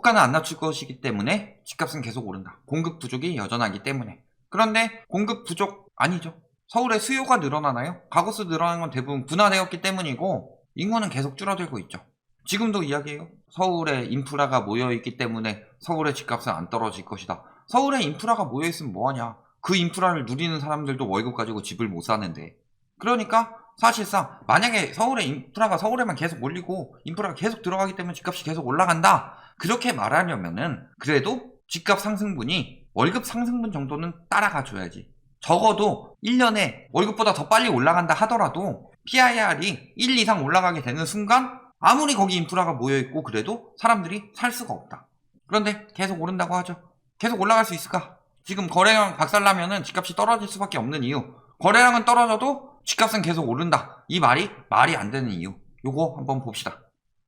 물가는 안 낮출 것이기 때문에 집값은 계속 오른다. 공급 부족이 여전하기 때문에. 그런데 공급 부족 아니죠. 서울의 수요가 늘어나나요? 가구수 늘어나는 건 대부분 분화되었기 때문이고 인구는 계속 줄어들고 있죠. 지금도 이야기해요. 서울에 인프라가 모여있기 때문에 서울의 집값은 안 떨어질 것이다. 서울에 인프라가 모여있으면 뭐하냐. 그 인프라를 누리는 사람들도 월급 가지고 집을 못 사는데. 그러니까 사실상 만약에 서울의 인프라가 서울에만 계속 올리고 인프라가 계속 들어가기 때문에 집값이 계속 올라간다. 그렇게 말하려면은 그래도 집값 상승분이 월급 상승분 정도는 따라가 줘야지. 적어도 1년에 월급보다 더 빨리 올라간다 하더라도 PIR이 1 이상 올라가게 되는 순간 아무리 거기 인프라가 모여있고 그래도 사람들이 살 수가 없다. 그런데 계속 오른다고 하죠. 계속 올라갈 수 있을까? 지금 거래량 박살나면은 집값이 떨어질 수밖에 없는 이유. 거래량은 떨어져도 집값은 계속 오른다. 이 말이 안 되는 이유. 요거 한번 봅시다.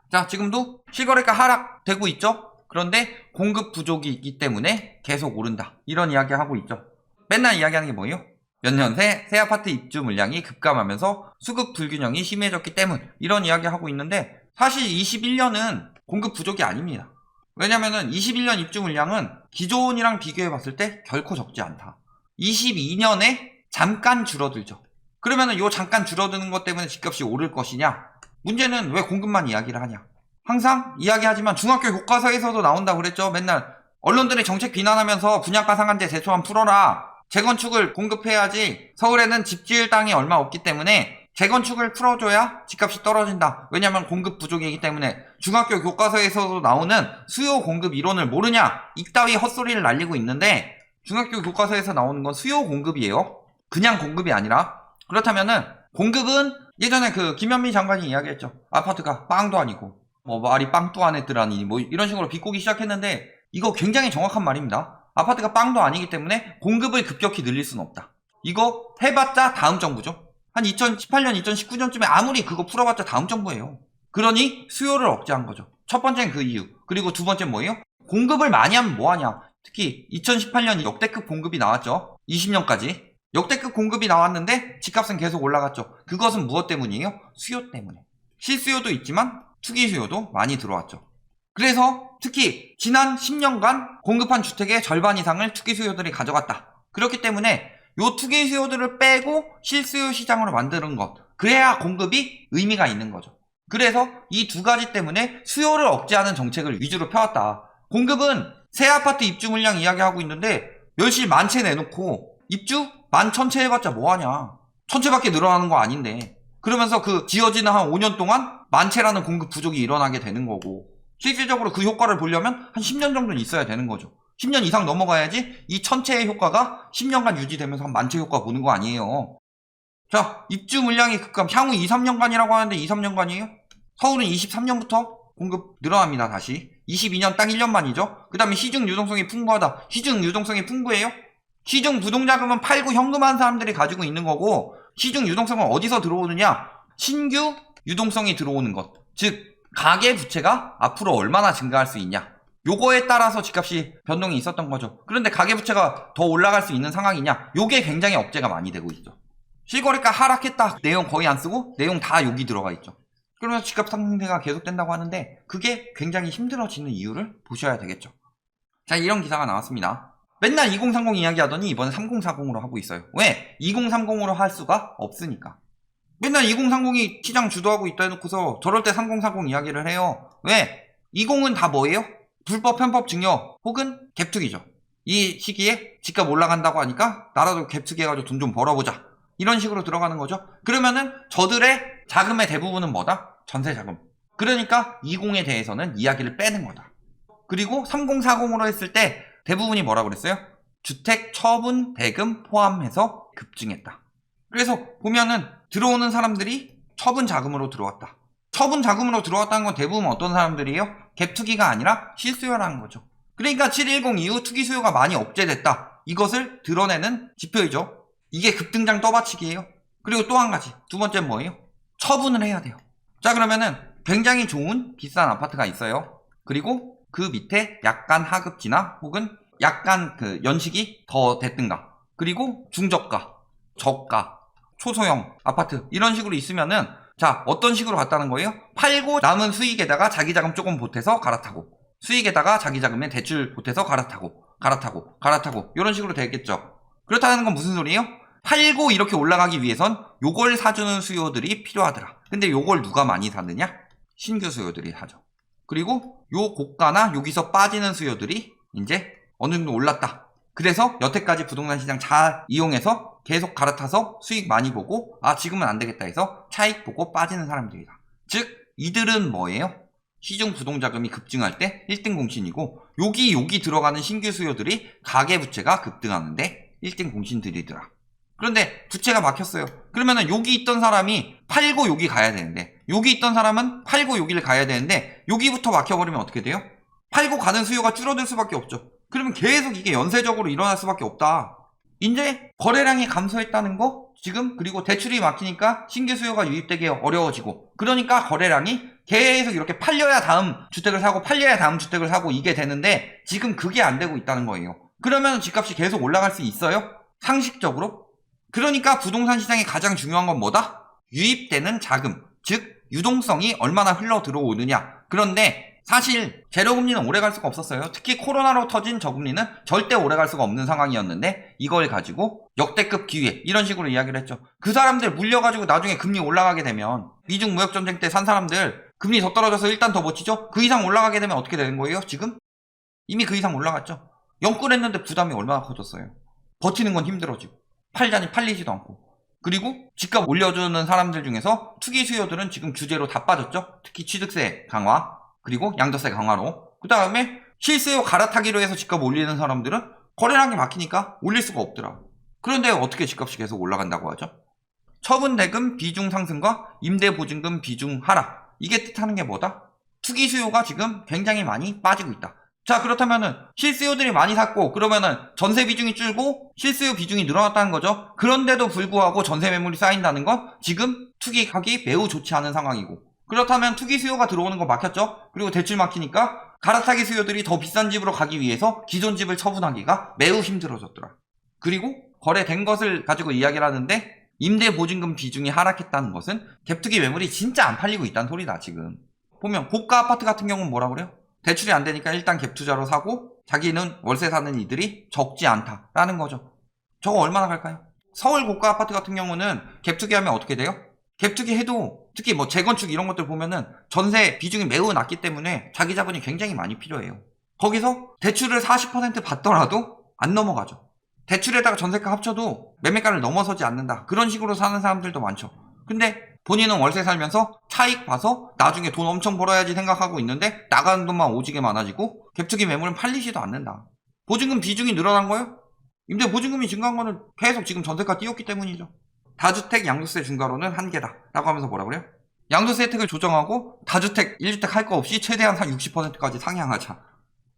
자, 지금도 실거래가 하락되고 있죠? 그런데 공급 부족이 있기 때문에 계속 오른다. 이런 이야기 하고 있죠. 맨날 이야기하는 게 뭐예요? 몇 년 새 아파트 입주 물량이 급감하면서 수급 불균형이 심해졌기 때문. 이런 이야기 하고 있는데 사실 21년은 공급 부족이 아닙니다. 왜냐면은 21년 입주 물량은 기존이랑 비교해 봤을 때 결코 적지 않다. 22년에 잠깐 줄어들죠. 그러면은 요 잠깐 줄어드는 것 때문에 집값이 오를 것이냐? 문제는 왜 공급만 이야기를 하냐? 항상 이야기하지만 중학교 교과서에서도 나온다고 그랬죠. 맨날 언론들의 정책 비난하면서 분양가 상한제 제초안 풀어라. 재건축을 공급해야지. 서울에는 집 지을 땅이 얼마 없기 때문에 재건축을 풀어줘야 집값이 떨어진다. 왜냐면 공급 부족이기 때문에. 중학교 교과서에서도 나오는 수요 공급 이론을 모르냐? 이따위 헛소리를 날리고 있는데 중학교 교과서에서 나오는 건 수요 공급이에요. 그냥 공급이 아니라. 그렇다면은 공급은 예전에 그 김현미 장관이 이야기했죠. 아파트가 빵도 아니고 뭐 말이 빵도 안 했더라니 뭐 이런 식으로 비꼬기 시작했는데 이거 굉장히 정확한 말입니다. 아파트가 빵도 아니기 때문에 공급을 급격히 늘릴 수는 없다. 이거 해봤자 다음 정부죠. 한 2018년, 2019년쯤에 아무리 그거 풀어봤자 다음 정부예요. 그러니 수요를 억제한 거죠. 첫 번째는 그 이유. 그리고 두 번째는 뭐예요? 공급을 많이 하면 뭐하냐. 특히 2018년 역대급 공급이 나왔죠. 20년까지. 역대급 공급이 나왔는데 집값은 계속 올라갔죠. 그것은 무엇 때문이에요? 수요 때문에. 실수요도 있지만 투기 수요도 많이 들어왔죠. 그래서 특히 지난 10년간 공급한 주택의 절반 이상을 투기 수요들이 가져갔다. 그렇기 때문에 요 투기 수요들을 빼고 실수요 시장으로 만드는 것. 그래야 공급이 의미가 있는 거죠. 그래서 이 두 가지 때문에 수요를 억제하는 정책을 위주로 펴왔다. 공급은 새 아파트 입주 물량 이야기하고 있는데 멸실 만채 내놓고 입주 11,000채 해봤자 뭐하냐. 1,000채밖에 늘어나는 거 아닌데. 그러면서 그 지어지는 한 5년 동안 만채라는 공급 부족이 일어나게 되는 거고 실질적으로 그 효과를 보려면 한 10년 정도는 있어야 되는 거죠. 10년 이상 넘어가야지 이 1,000채의 효과가 10년간 유지되면서 한 만채 효과 보는 거 아니에요. 자, 입주 물량이 급감 향후 2, 3년간이라고 하는데 2, 3년간이에요? 서울은 23년부터 공급 늘어납니다. 다시 22년 딱 1년 만이죠. 그 다음에 시중 유동성이 풍부하다. 시중 유동성이 풍부해요? 시중 부동자금은 팔고 현금한 사람들이 가지고 있는 거고 시중 유동성은 어디서 들어오느냐? 신규 유동성이 들어오는 것. 즉 가계 부채가 앞으로 얼마나 증가할 수 있냐. 요거에 따라서 집값이 변동이 있었던 거죠. 그런데 가계 부채가 더 올라갈 수 있는 상황이냐. 요게 굉장히 억제가 많이 되고 있죠. 실거래가 하락했다. 내용 거의 안 쓰고 내용 다 여기 들어가 있죠. 그러면서 집값 상승세가 계속된다고 하는데 그게 굉장히 힘들어지는 이유를 보셔야 되겠죠. 자, 이런 기사가 나왔습니다. 맨날 2030 이야기하더니 이번에 3040으로 하고 있어요. 왜? 2030으로 할 수가 없으니까. 맨날 2030이 시장 주도하고 있다 해놓고서 저럴 때 3040 이야기를 해요. 왜? 20은 다 뭐예요? 불법 편법 증여 혹은 갭투기죠. 이 시기에 집값 올라간다고 하니까 나라도 갭투기 해가지고 돈 좀 벌어보자. 이런 식으로 들어가는 거죠. 그러면은 저들의 자금의 대부분은 뭐다? 전세 자금. 그러니까 20에 대해서는 이야기를 빼는 거다. 그리고 3040으로 했을 때 대부분이 뭐라고 그랬어요? 주택 처분 대금 포함해서 급증했다. 그래서 보면은 들어오는 사람들이 처분 자금으로 들어왔다. 처분 자금으로 들어왔다는 건 대부분 어떤 사람들이에요? 갭투기가 아니라 실수요라는 거죠. 그러니까 710 이후 투기 수요가 많이 억제됐다. 이것을 드러내는 지표이죠. 이게 급등장 떠받치기예요. 그리고 또 한 가지. 두 번째는 뭐예요? 처분을 해야 돼요. 자, 그러면은 굉장히 좋은 비싼 아파트가 있어요. 그리고 그 밑에 약간 하급지나 혹은 약간 그 연식이 더 됐든가. 그리고 중저가, 저가, 초소형 아파트 이런 식으로 있으면은 자, 어떤 식으로 갔다는 거예요? 팔고 남은 수익에다가 자기 자금 조금 보태서 갈아타고 수익에다가 자기 자금에 대출 보태서 갈아타고 이런 식으로 되겠죠. 그렇다는 건 무슨 소리예요? 팔고 이렇게 올라가기 위해선 요걸 사주는 수요들이 필요하더라. 근데 요걸 누가 많이 사느냐? 신규 수요들이 사죠. 그리고 요 고가나 여기서 빠지는 수요들이 이제 어느 정도 올랐다. 그래서 여태까지 부동산 시장 잘 이용해서 계속 갈아타서 수익 많이 보고 지금은 안 되겠다 해서 차익 보고 빠지는 사람들이다. 즉 이들은 뭐예요? 시중 부동자금이 급증할 때 1등 공신이고 여기 들어가는 신규 수요들이 가계부채가 급등하는데 1등 공신들이더라. 그런데 부채가 막혔어요. 그러면은 여기 있던 사람이 팔고 여기 가야 되는데 여기 있던 사람은 팔고 여기를 가야 되는데 여기부터 막혀버리면 어떻게 돼요? 팔고 가는 수요가 줄어들 수밖에 없죠. 그러면 계속 이게 연쇄적으로 일어날 수밖에 없다. 이제 거래량이 감소했다는 거 지금 그리고 대출이 막히니까 신규 수요가 유입되기 어려워지고 그러니까 거래량이 계속 이렇게 팔려야 다음 주택을 사고 이게 되는데 지금 그게 안 되고 있다는 거예요. 그러면 집값이 계속 올라갈 수 있어요? 상식적으로? 그러니까 부동산 시장에 가장 중요한 건 뭐다? 유입되는 자금, 즉 유동성이 얼마나 흘러 들어오느냐. 그런데 사실 제로금리는 오래 갈 수가 없었어요. 특히 코로나로 터진 저금리는 절대 오래 갈 수가 없는 상황이었는데 이걸 가지고 역대급 기회 이런 식으로 이야기를 했죠. 그 사람들 물려가지고 나중에 금리 올라가게 되면 미중 무역전쟁 때 산 사람들 금리 더 떨어져서 일단 더 버티죠. 그 이상 올라가게 되면 어떻게 되는 거예요? 지금? 이미 그 이상 올라갔죠. 영끌했는데 부담이 얼마나 커졌어요. 버티는 건 힘들어지고 팔자니 팔리지도 않고 그리고 집값 올려주는 사람들 중에서 투기 수요들은 지금 규제로 다 빠졌죠. 특히 취득세 강화 그리고 양도세 강화로 그 다음에 실수요 갈아타기로 해서 집값 올리는 사람들은 거래량이 막히니까 올릴 수가 없더라. 그런데 어떻게 집값이 계속 올라간다고 하죠? 처분대금 비중 상승과 임대보증금 비중 하락 이게 뜻하는 게 뭐다? 투기 수요가 지금 굉장히 많이 빠지고 있다. 자 그렇다면은 실수요들이 많이 샀고 그러면은 전세 비중이 줄고 실수요 비중이 늘어났다는 거죠. 그런데도 불구하고 전세 매물이 쌓인다는 건 지금 투기하기 매우 좋지 않은 상황이고 그렇다면 투기 수요가 들어오는 거 막혔죠. 그리고 대출 막히니까 갈아타기 수요들이 더 비싼 집으로 가기 위해서 기존 집을 처분하기가 매우 힘들어졌더라. 그리고 거래된 것을 가지고 이야기를 하는데 임대보증금 비중이 하락했다는 것은 갭투기 매물이 진짜 안 팔리고 있다는 소리다. 지금 보면 고가 아파트 같은 경우는 뭐라 그래요? 대출이 안 되니까 일단 갭투자로 사고 자기는 월세 사는 이들이 적지 않다라는 거죠. 저거 얼마나 갈까요? 서울 고가 아파트 같은 경우는 갭투기 하면 어떻게 돼요? 갭투기 해도 특히 뭐 재건축 이런 것들 보면은 전세 비중이 매우 낮기 때문에 자기 자본이 굉장히 많이 필요해요. 거기서 대출을 40% 받더라도 안 넘어가죠. 대출에다가 전세가 합쳐도 매매가를 넘어서지 않는다. 그런 식으로 사는 사람들도 많죠. 근데 본인은 월세 살면서 차익 봐서 나중에 돈 엄청 벌어야지 생각하고 있는데 나가는 돈만 오지게 많아지고 갭투기 매물은 팔리지도 않는다. 보증금 비중이 늘어난 거예요? 임대 보증금이 증가한 거는 계속 지금 전세가 뛰었기 때문이죠. 다주택 양도세 중과로는 한계다 라고 하면서 뭐라 그래요? 양도세 혜택을 조정하고 다주택 1주택 할 거 없이 최대한 60%까지 상향하자.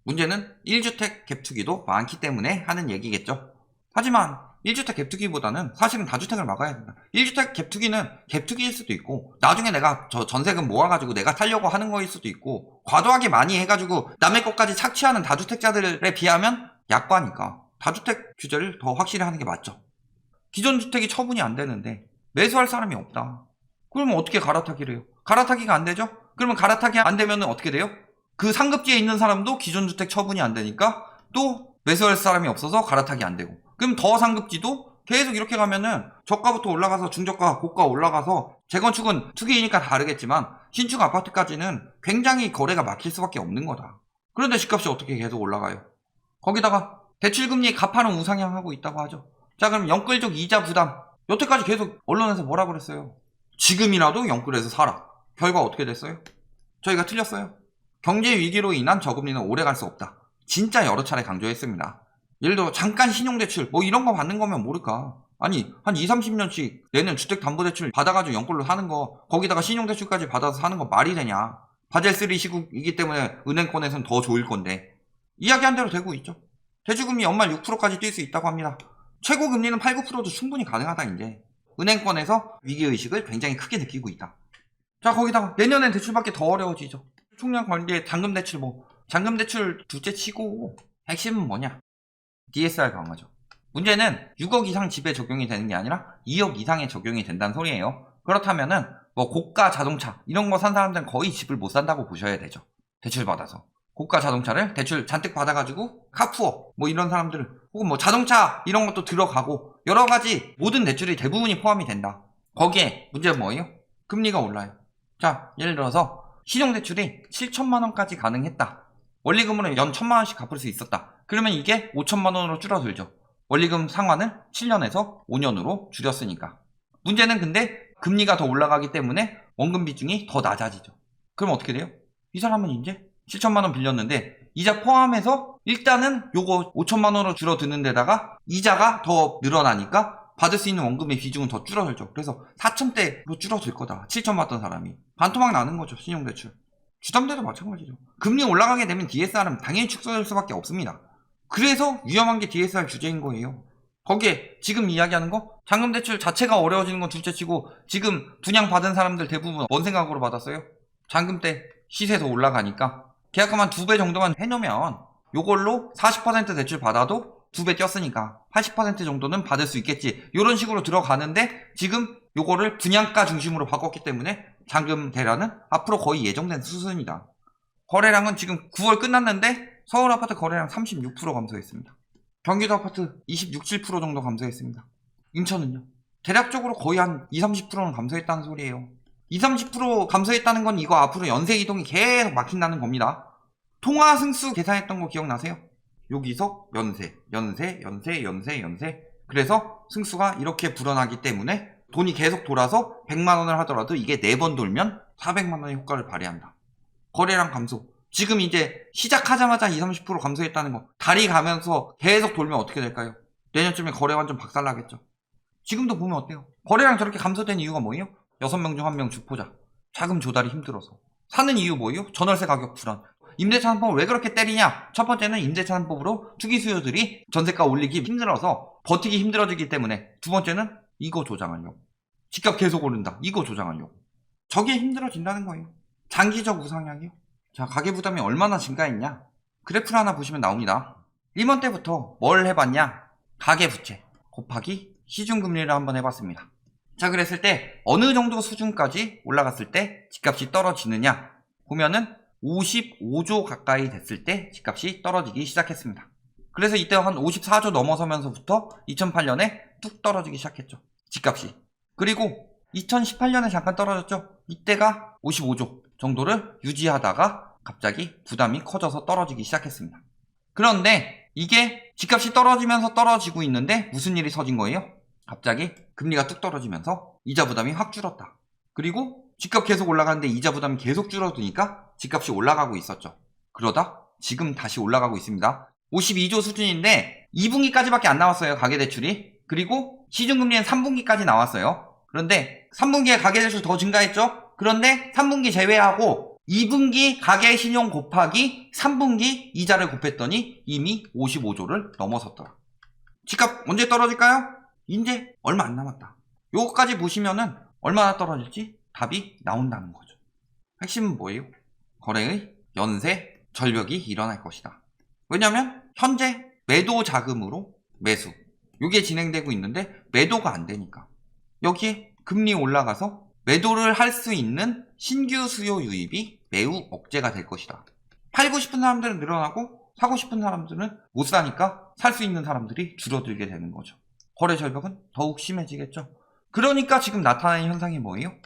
문제는 1주택 갭투기도 많기 때문에 하는 얘기겠죠. 하지만 1주택 갭투기보다는 사실은 다주택을 막아야 된다. 1주택 갭투기는 갭투기일 수도 있고 나중에 내가 저 전세금 모아가지고 내가 살려고 하는 거일 수도 있고 과도하게 많이 해가지고 남의 것까지 착취하는 다주택자들에 비하면 약과니까 다주택 규제를 더 확실히 하는 게 맞죠. 기존 주택이 처분이 안 되는데 매수할 사람이 없다. 그러면 어떻게 갈아타기를 해요? 갈아타기가 안 되죠? 그러면 갈아타기 안 되면 어떻게 돼요? 그 상급지에 있는 사람도 기존 주택 처분이 안 되니까 또 매수할 사람이 없어서 갈아타기 안 되고 그럼 더 상급지도 계속 이렇게 가면은 저가부터 올라가서 중저가 고가 올라가서 재건축은 투기이니까 다르겠지만 신축 아파트까지는 굉장히 거래가 막힐 수밖에 없는 거다. 그런데 집값이 어떻게 계속 올라가요? 거기다가 대출금리 가파른 우상향하고 있다고 하죠. 자 그럼 영끌적 이자 부담 여태까지 계속 언론에서 뭐라 그랬어요? 지금이라도 영끌해서 사라. 결과 어떻게 됐어요? 저희가 틀렸어요. 경제 위기로 인한 저금리는 오래 갈 수 없다. 진짜 여러 차례 강조했습니다. 예를 들어 잠깐 신용대출 뭐 이런 거 받는 거면 모를까. 아니 한 20-30년씩 내는 주택담보대출 받아가지고 영끌로 사는 거 거기다가 신용대출까지 받아서 사는 거 말이 되냐. 바젤3 시국이기 때문에 은행권에서는 더 좋을 건데 이야기한 대로 되고 있죠. 대주금리 연말 6%까지 뛸 수 있다고 합니다. 최고 금리는 8-9%도 충분히 가능하다. 이제 은행권에서 위기의식을 굉장히 크게 느끼고 있다. 자 거기다가 내년엔 대출받기 더 어려워지죠. 총량 관리에 잔금대출 잔금대출 둘째 치고 핵심은 뭐냐? DSR 강화죠. 문제는 6억 이상 집에 적용이 되는 게 아니라 2억 이상에 적용이 된다는 소리예요. 그렇다면은 뭐 고가 자동차 이런 거 산 사람들은 거의 집을 못 산다고 보셔야 되죠. 대출 받아서 고가 자동차를 대출 잔뜩 받아가지고 카푸어 뭐 이런 사람들 혹은 뭐 자동차 이런 것도 들어가고 여러 가지 모든 대출이 대부분이 포함이 된다. 거기에 문제는 뭐예요? 금리가 올라요. 자, 예를 들어서 신용대출이 7천만 원까지 가능했다. 원리금으로 연 1,000만 원씩 갚을 수 있었다. 그러면 이게 5천만 원으로 줄어들죠. 원리금 상환을 7년에서 5년으로 줄였으니까. 문제는 근데 금리가 더 올라가기 때문에 원금 비중이 더 낮아지죠. 그럼 어떻게 돼요? 이 사람은 이제 7천만 원 빌렸는데 이자 포함해서 일단은 요거 5천만 원으로 줄어드는 데다가 이자가 더 늘어나니까 받을 수 있는 원금의 비중은 더 줄어들죠. 그래서 4천대로 줄어들 거다. 7천 받던 사람이. 반토막 나는 거죠. 신용대출. 주담대도 마찬가지죠. 금리 올라가게 되면 DSR은 당연히 축소될 수밖에 없습니다. 그래서 위험한 게 DSR 규제인 거예요. 거기에 지금 이야기하는 거 잔금대출 자체가 어려워지는 건 둘째치고 지금 분양받은 사람들 대부분 뭔 생각으로 받았어요? 잔금 때 시세 더 올라가니까 계약금 한 2배 정도만 해놓으면 요걸로 40% 대출 받아도 2배 뛰었으니까 80% 정도는 받을 수 있겠지. 이런 식으로 들어가는데 지금 요거를 분양가 중심으로 바꿨기 때문에 잔금 대란은 앞으로 거의 예정된 수순이다. 거래량은 지금 9월 끝났는데 서울 아파트 거래량 36% 감소했습니다. 경기도 아파트 26, 7% 정도 감소했습니다. 인천은요? 대략적으로 거의 한 20, 30%는 감소했다는 소리예요. 20, 30% 감소했다는 건 이거 앞으로 연쇄 이동이 계속 막힌다는 겁니다. 통화 승수 계산했던 거 기억나세요? 여기서 연쇄. 그래서 승수가 이렇게 불어나기 때문에 돈이 계속 돌아서 100만 원을 하더라도 이게 4번 돌면 400만 원의 효과를 발휘한다. 거래량 감소. 지금 이제 시작하자마자 20, 30% 감소했다는 거. 달이 가면서 계속 돌면 어떻게 될까요? 내년쯤에 거래 완전 박살나겠죠. 지금도 보면 어때요? 거래량 저렇게 감소된 이유가 뭐예요? 6명 중 1명 주포자. 자금 조달이 힘들어서. 사는 이유 뭐예요? 전월세 가격 불안. 임대차 3법을 왜 그렇게 때리냐? 첫 번째는 임대차 3법으로 투기 수요들이 전세가 올리기 힘들어서 버티기 힘들어지기 때문에. 두 번째는 이거 조장하려고. 집값 계속 오른다. 이거 조장하려고. 저게 힘들어진다는 거예요. 장기적 우상향이요. 자, 가계부담이 얼마나 증가했냐? 그래프를 하나 보시면 나옵니다. 1번 때부터 뭘 해봤냐? 가계부채 곱하기 시중금리를 한번 해봤습니다. 자, 그랬을 때 어느 정도 수준까지 올라갔을 때 집값이 떨어지느냐? 보면은 55조 가까이 됐을 때 집값이 떨어지기 시작했습니다. 그래서 이때 한 54조 넘어서면서부터 2008년에 뚝 떨어지기 시작했죠. 집값이. 그리고 2018년에 잠깐 떨어졌죠. 이때가 55조 정도를 유지하다가 갑자기 부담이 커져서 떨어지기 시작했습니다. 그런데 이게 집값이 떨어지면서 떨어지고 있는데 무슨 일이 터진 거예요? 갑자기 금리가 뚝 떨어지면서 이자 부담이 확 줄었다. 그리고 집값 계속 올라가는데 이자 부담이 계속 줄어드니까 집값이 올라가고 있었죠. 그러다 지금 다시 올라가고 있습니다. 52조 수준인데 2분기까지밖에 안 나왔어요. 가계대출이. 그리고 시중금리는 3분기까지 나왔어요. 그런데 3분기에 가계대출 더 증가했죠. 그런데 3분기 제외하고 2분기 가계신용 곱하기 3분기 이자를 곱했더니 이미 55조를 넘어섰더라. 집값 언제 떨어질까요? 이제 얼마 안 남았다. 요거까지 보시면은 얼마나 떨어질지 답이 나온다는 거죠. 핵심은 뭐예요? 거래의 연쇄 절벽이 일어날 것이다. 왜냐면 현재 매도 자금으로 매수 이게 진행되고 있는데 매도가 안 되니까 여기에 금리 올라가서 매도를 할 수 있는 신규 수요 유입이 매우 억제가 될 것이다. 팔고 싶은 사람들은 늘어나고 사고 싶은 사람들은 못 사니까 살 수 있는 사람들이 줄어들게 되는 거죠. 거래 절벽은 더욱 심해지겠죠. 그러니까 지금 나타나는 현상이 뭐예요?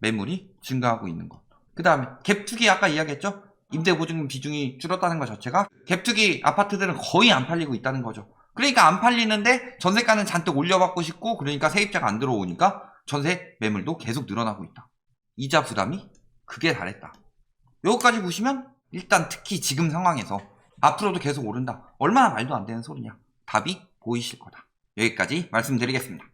매물이 증가하고 있는 것. 그 다음에 갭투기 아까 이야기했죠? 임대보증금 비중이 줄었다는 것 자체가 갭투기 아파트들은 거의 안 팔리고 있다는 거죠. 그러니까 안 팔리는데 전세가는 잔뜩 올려받고 싶고 그러니까 세입자가 안 들어오니까 전세 매물도 계속 늘어나고 있다. 이자 부담이 극에 달했다. 요거까지 보시면 일단 특히 지금 상황에서 앞으로도 계속 오른다. 얼마나 말도 안 되는 소리냐. 답이 보이실 거다. 여기까지 말씀드리겠습니다.